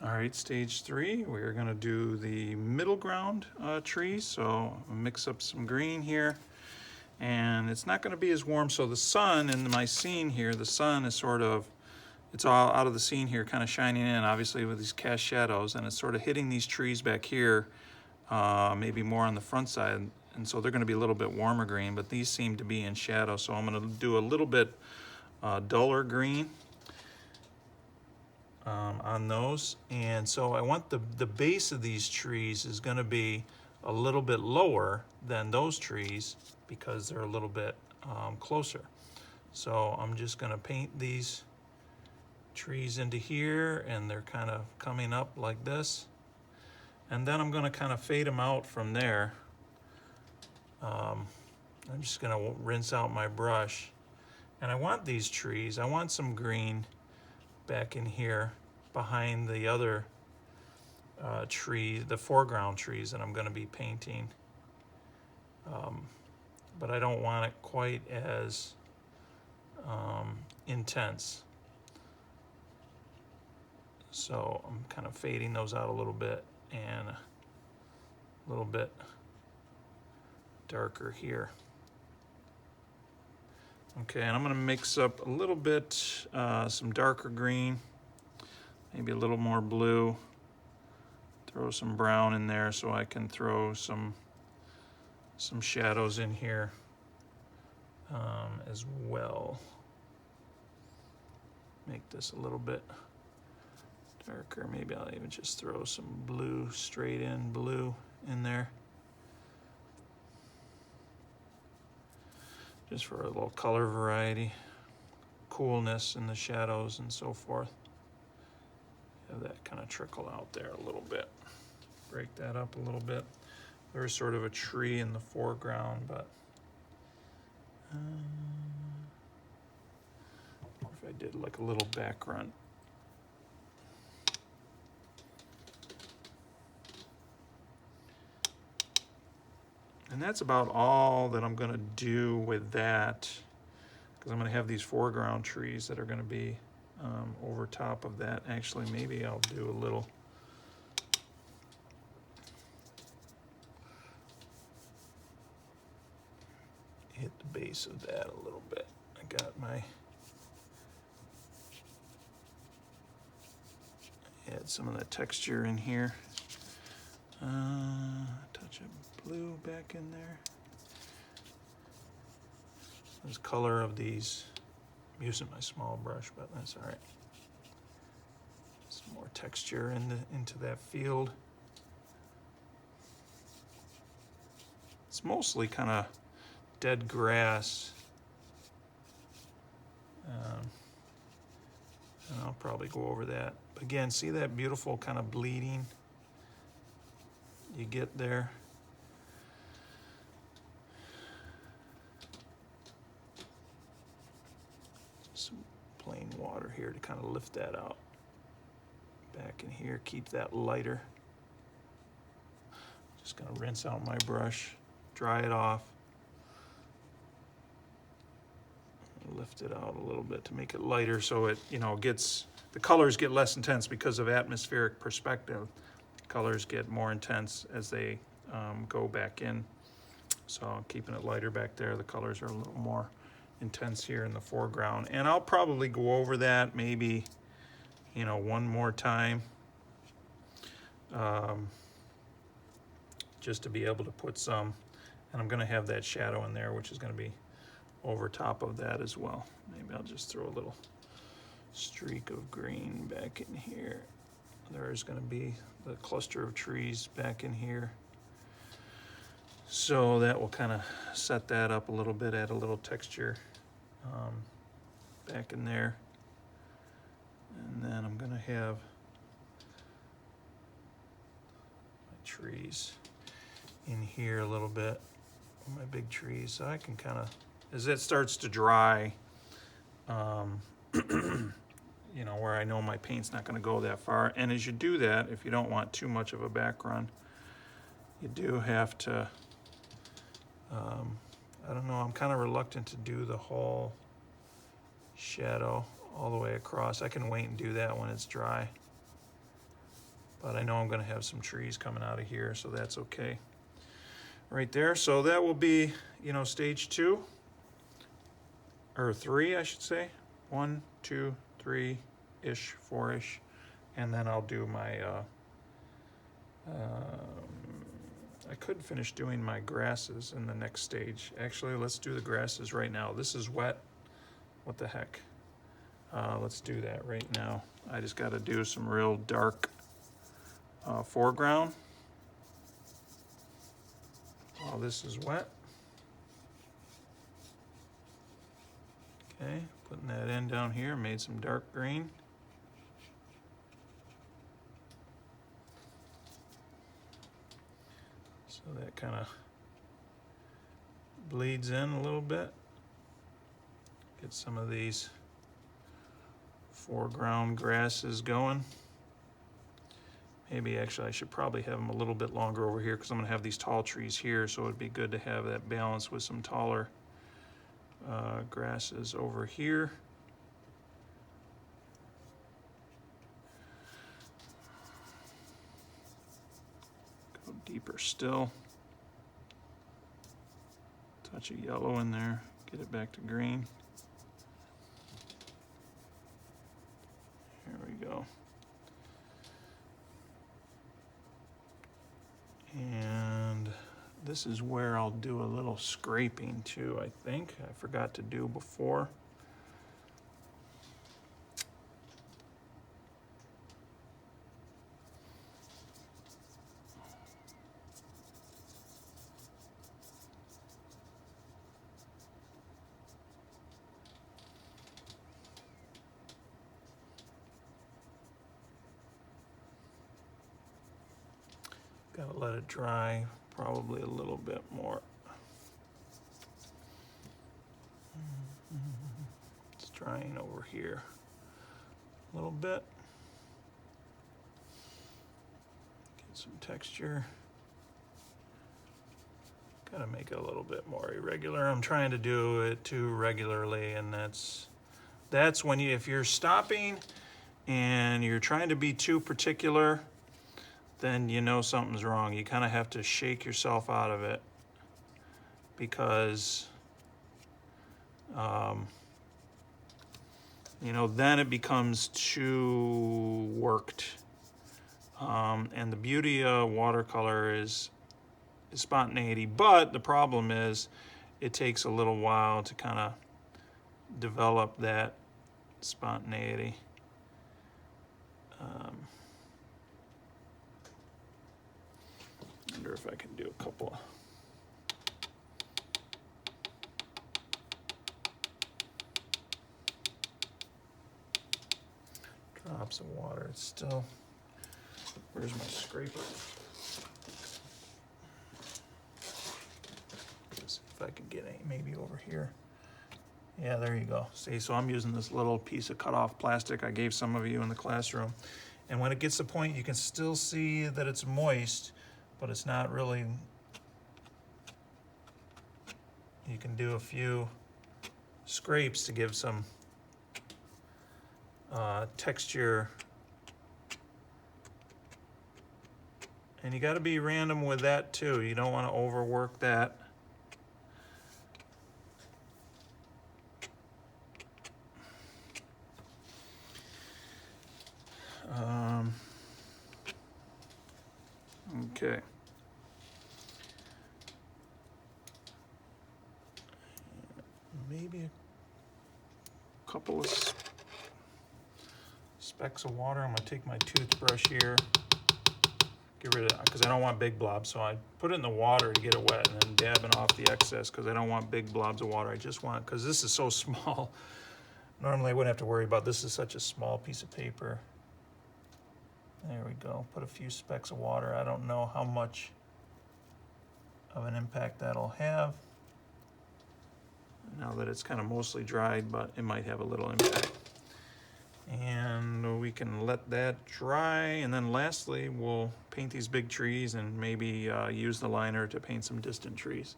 All right, stage 3, we're gonna do the middle ground trees. So I'll mix up some green here, and it's not gonna be as warm. So the sun in my scene here, the sun is sort of, it's all out of the scene here, kind of shining in, obviously with these cast shadows, and it's sort of hitting these trees back here, maybe more on the front side. And so they're gonna be a little bit warmer green, but these seem to be in shadow. So I'm gonna do a little bit duller green on those. And so I want the base of these trees is going to be a little bit lower than those trees because they're a little bit closer. So I'm just going to paint these trees into here, and they're kind of coming up like this. And then I'm going to kind of fade them out from there. I'm just going to rinse out my brush. And I want these trees, I want some green back in here behind the other tree, the foreground trees that I'm going to be painting. But I don't want it quite as intense. So I'm kind of fading those out a little bit and a little bit darker here. Okay, and I'm going to mix up a little bit, some darker green, maybe a little more blue, throw some brown in there so I can throw some shadows in here as well. Make this a little bit darker. Maybe I'll even just throw some blue, straight in blue in there, just for a little color variety, coolness in the shadows and so forth. Have that kind of trickle out there a little bit. Break that up a little bit. There's sort of a tree in the foreground, but or if I did like a little background. And that's about all that I'm going to do with that, because I'm going to have these foreground trees that are going to be over top of that. Actually, maybe I'll do a little hit the base of that a little bit. I got my, add some of that texture in here. Touch of blue back in there. There's color of these. I'm using my small brush, but that's all right. Some more texture into that field. It's mostly kind of dead grass. And I'll probably go over that. Again, see that beautiful kind of bleeding you get there? Some plain water here to kind of lift that out. Back in here, keep that lighter. Just gonna rinse out my brush, dry it off. Lift it out a little bit to make it lighter so it, gets, the colors get less intense because of atmospheric perspective. Colors get more intense as they go back in. So keeping it lighter back there, the colors are a little more intense here in the foreground. And I'll probably go over that maybe, one more time. Just to be able to put some, and I'm gonna have that shadow in there, which is gonna be over top of that as well. Maybe I'll just throw a little streak of green back in here. There's going to be the cluster of trees back in here. So that will kind of set that up a little bit, add a little texture back in there. And then I'm going to have my trees in here a little bit, my big trees, so I can kind of, as it starts to dry, where I know my paint's not going to go that far. And as you do that, if you don't want too much of a background, you do have to, I don't know, I'm kind of reluctant to do the whole shadow all the way across. I can wait and do that when it's dry. but I know I'm gonna have some trees coming out of here, so that's okay. Right there, so that will be, you know, stage 2, or 3, I should say. 1, 2, 3-ish, 4-ish, and then I'll do my, I could finish doing my grasses in the next stage. Actually, let's do the grasses right now. This is wet, what the heck. Let's do that right now. I just gotta do some real dark foreground while this is wet. Okay, putting that in down here, made some dark green. So that kind of bleeds in a little bit. Get some of these foreground grasses going. Maybe actually I should probably have them a little bit longer over here because I'm gonna have these tall trees here, so it'd be good to have that balance with some taller grasses over here. Go deeper still. Touch of yellow in there, get it back to green. Here we go. And this is where I'll do a little scraping too, I think. I forgot to do before. Gotta let it dry, probably a little bit more. It's drying over here a little bit. Get some texture. Gotta make it a little bit more irregular. I'm trying to do it too regularly, and that's when you, if you're stopping and you're trying to be too particular, then you know something's wrong. You kind of have to shake yourself out of it because, you know, then it becomes too worked. And the beauty of watercolor is spontaneity, but the problem is it takes a little while to kind of develop that spontaneity. Wonder if I can do a couple. Drops of water. It's still. Where's my scraper? See if I can get any, maybe over here. Yeah, there you go. See, so I'm using this little piece of cut off plastic I gave some of you in the classroom. And when it gets to the point, you can still see that it's moist, but it's not really. You can do a few scrapes to give some texture. And you got to be random with that too. You don't want to overwork that. Okay. Maybe a couple of specks of water. I'm gonna take my toothbrush here, get rid of it, because I don't want big blobs. So I put it in the water to get it wet and then dabbing off the excess because I don't want big blobs of water. I just want, because this is so small, normally I wouldn't have to worry about, this is such a small piece of paper. There we go, put a few specks of water. I don't know how much of an impact that'll have now that it's kind of mostly dried, but it might have a little impact. And we can let that dry, and then lastly we'll paint these big trees and maybe use the liner to paint some distant trees.